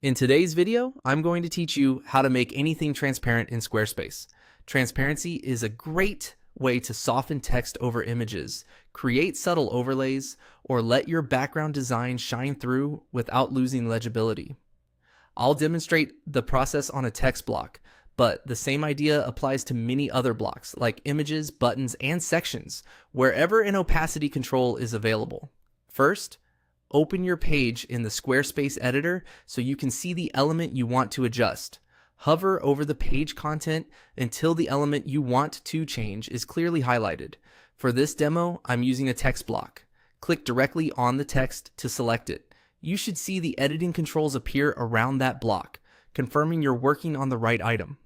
In today's video, I'm going to teach you how to make anything transparent in Squarespace. Transparency is a great way to soften text over images, create subtle overlays, or let your background design shine through without losing legibility. I'll demonstrate the process on a text block, but the same idea applies to many other blocks like images, buttons, and sections, wherever an opacity control is available. First, open your page in the Squarespace editor so you can see the element you want to adjust. Hover over the page content until the element you want to change is clearly highlighted. For this demo, I'm using a text block. Click directly on the text to select it. You should see the editing controls appear around that block, confirming you're working on the right item.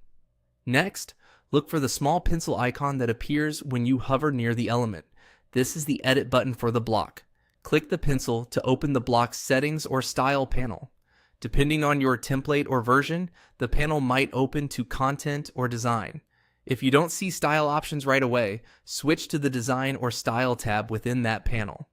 Next, look for the small pencil icon that appears when you hover near the element. This is the edit button for the block. Click the pencil to open the block's settings or style panel. Depending on your template or version, the panel might open to content or design. If you don't see style options right away, switch to the design or style tab within that panel.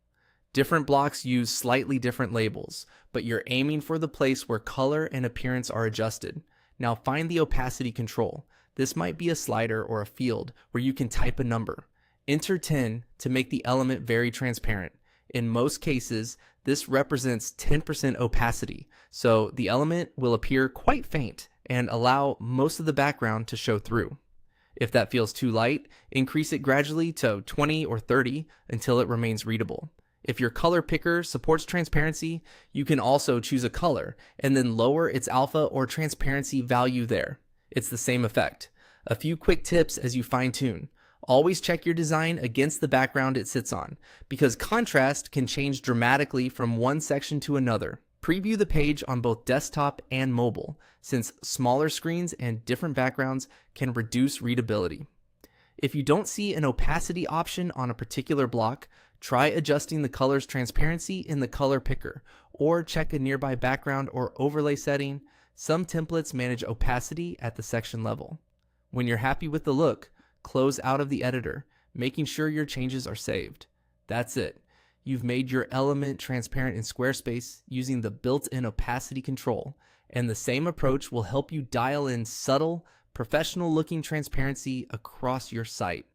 Different blocks use slightly different labels, but you're aiming for the place where color and appearance are adjusted. Now find the opacity control. This might be a slider or a field where you can type a number. Enter 10 to make the element very transparent. In most cases, this represents 10% opacity, so the element will appear quite faint and allow most of the background to show through. If that feels too light, increase it gradually to 20 or 30 until it remains readable. If your color picker supports transparency, you can also choose a color and then lower its alpha or transparency value there. It's the same effect. A few quick tips as you fine-tune. Always check your design against the background it sits on, because contrast can change dramatically from one section to another. Preview the page on both desktop and mobile, since smaller screens and different backgrounds can reduce readability. If you don't see an opacity option on a particular block, try adjusting the color's transparency in the color picker, or check a nearby background or overlay setting. Some templates manage opacity at the section level. When you're happy with the look, close out of the editor, making sure your changes are saved. That's it. You've made your element transparent in Squarespace using the built-in opacity control, and the same approach will help you dial in subtle, professional-looking transparency across your site.